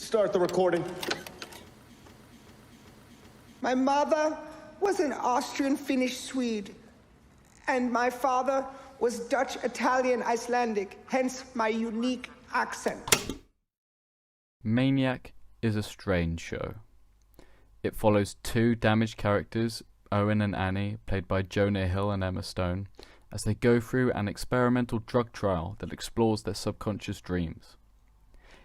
Start the recording. My mother was an Austrian Finnish Swede, and my father was Dutch Italian Icelandic, hence my unique accent. Maniac is a strange show. It follows two damaged characters, Owen and Annie, played by Jonah Hill and Emma Stone, as they go through an experimental drug trial that explores their subconscious dreams.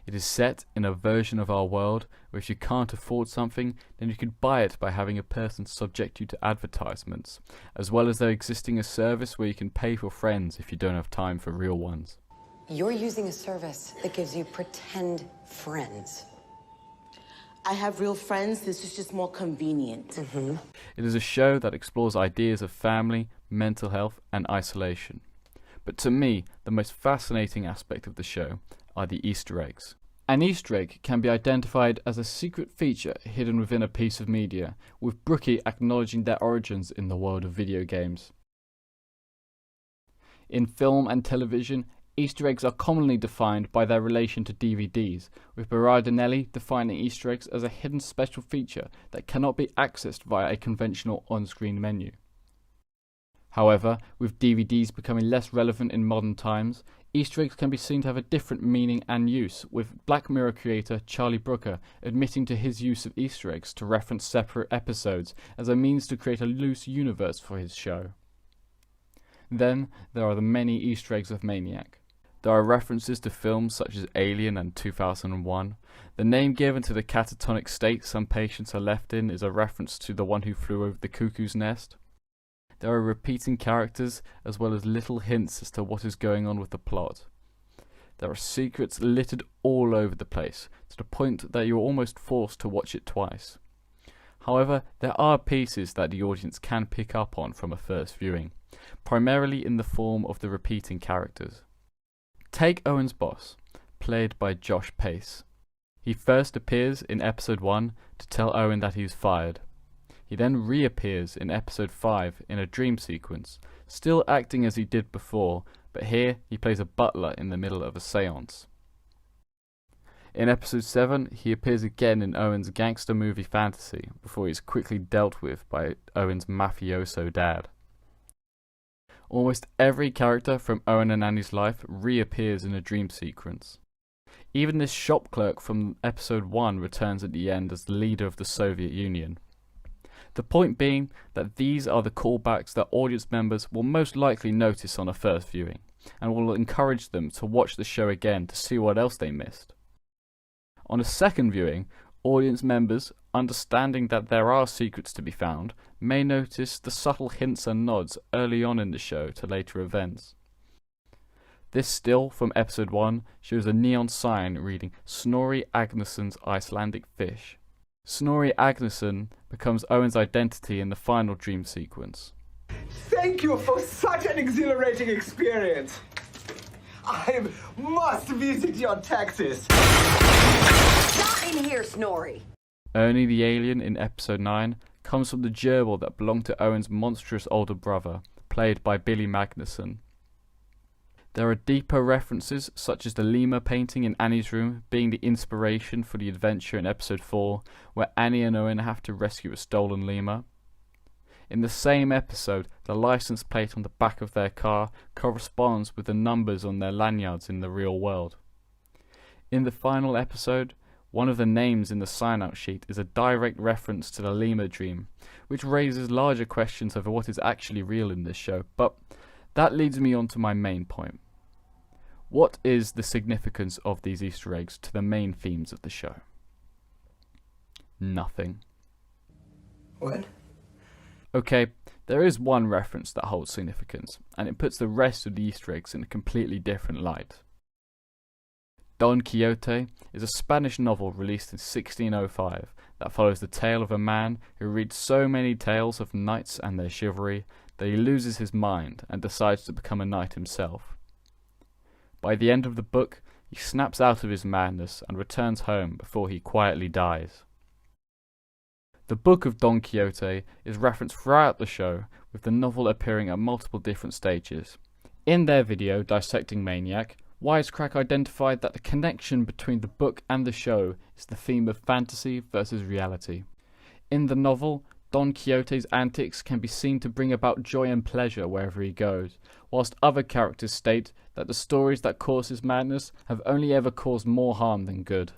It is set in a version of our world where if you can't afford something, then you could buy it by having a person subject you to advertisements, as well as there existing a service where you can pay for friends if you don't have time for real ones. You're using a service that gives you pretend friends. I have real friends, this is just more convenient. It is a show that explores ideas of family, mental health and isolation. But to me, the most fascinating aspect of the show are the Easter eggs. An Easter egg can be identified as a secret feature hidden within a piece of media, with Brookie acknowledging their origins in the world of video games. In film and television, Easter eggs are commonly defined by their relation to DVDs, with Berardinelli defining Easter eggs as a hidden special feature that cannot be accessed via a conventional on-screen menu. However, with DVDs becoming less relevant in modern times, Easter eggs can be seen to have a different meaning and use, with Black Mirror creator Charlie Brooker admitting to his use of Easter eggs to reference separate episodes as a means to create a loose universe for his show. Then, there are the many Easter eggs of Maniac. There are references to films such as Alien and 2001. The name given to the catatonic state some patients are left in is a reference to The One Who Flew Over the Cuckoo's Nest. There are repeating characters as well as little hints as to what is going on with the plot. There are secrets littered all over the place, to the point that you are almost forced to watch it twice. However, there are pieces that the audience can pick up on from a first viewing, primarily in the form of the repeating characters. Take Owen's boss, played by Josh Pace. He first appears in episode 1 to tell Owen that he is fired. He then reappears in episode 5 in a dream sequence, still acting as he did before, but here he plays a butler in the middle of a seance. In episode 7, he appears again in Owen's gangster movie fantasy, before he is quickly dealt with by Owen's mafioso dad. Almost every character from Owen and Annie's life reappears in a dream sequence. Even this shop clerk from episode 1 returns at the end as the leader of the Soviet Union. The point being that these are the callbacks that audience members will most likely notice on a first viewing, and will encourage them to watch the show again to see what else they missed. On a second viewing, audience members, understanding that there are secrets to be found, may notice the subtle hints and nods early on in the show to later events. This still from episode 1 shows a neon sign reading Snorri Agnarson's Icelandic Fish. Snorri Agnarsson becomes Owen's identity in the final dream sequence. Thank you for such an exhilarating experience. I must visit your Texas. Not in here, Snorri! Ernie the alien in episode 9 comes from the gerbil that belonged to Owen's monstrous older brother, played by Billy Magnuson. There are deeper references, such as the lemur painting in Annie's room being the inspiration for the adventure in episode 4, where Annie and Owen have to rescue a stolen lemur. In the same episode, the license plate on the back of their car corresponds with the numbers on their lanyards in the real world. In the final episode, one of the names in the sign-out sheet is a direct reference to the lemur dream, which raises larger questions over what is actually real in this show, but that leads me on to my main point. What is the significance of these Easter eggs to the main themes of the show? Nothing. What? Okay, there is one reference that holds significance, and it puts the rest of the Easter eggs in a completely different light. Don Quixote is a Spanish novel released in 1605 that follows the tale of a man who reads so many tales of knights and their chivalry that he loses his mind and decides to become a knight himself. By the end of the book, he snaps out of his madness and returns home before he quietly dies. The Book of Don Quixote is referenced throughout the show, with the novel appearing at multiple different stages. In their video dissecting Maniac, Wisecrack identified that the connection between the book and the show is the theme of fantasy versus reality. In the novel, Don Quixote's antics can be seen to bring about joy and pleasure wherever he goes, whilst other characters state that the stories that cause his madness have only ever caused more harm than good.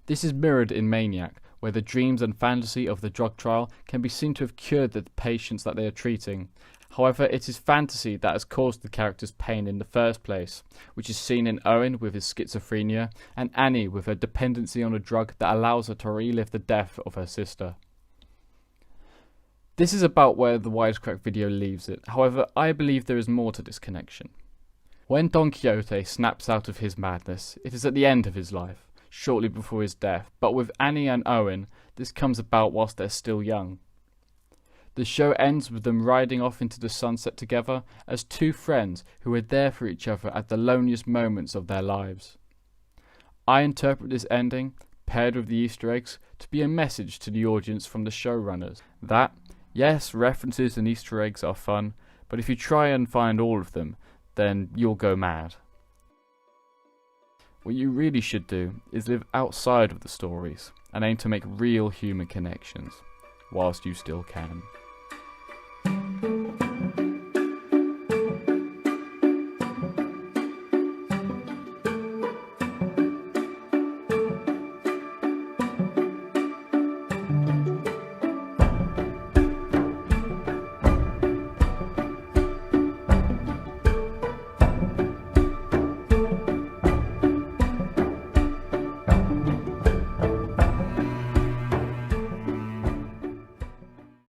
This is mirrored in Maniac, where the dreams and fantasy of the drug trial can be seen to have cured the patients that they are treating. However, it is fantasy that has caused the character's pain in the first place, which is seen in Owen with his schizophrenia and Annie with her dependency on a drug that allows her to relive the death of her sister. This is about where the Wisecrack video leaves it. However, I believe there is more to this connection. When Don Quixote snaps out of his madness, it is at the end of his life, shortly before his death, but with Annie and Owen, this comes about whilst they're still young. The show ends with them riding off into the sunset together as two friends who were there for each other at the loneliest moments of their lives. I interpret this ending, paired with the Easter eggs, to be a message to the audience from the showrunners that, yes, references and Easter eggs are fun, but if you try and find all of them, then you'll go mad. What you really should do is live outside of the stories and aim to make real human connections, whilst you still can.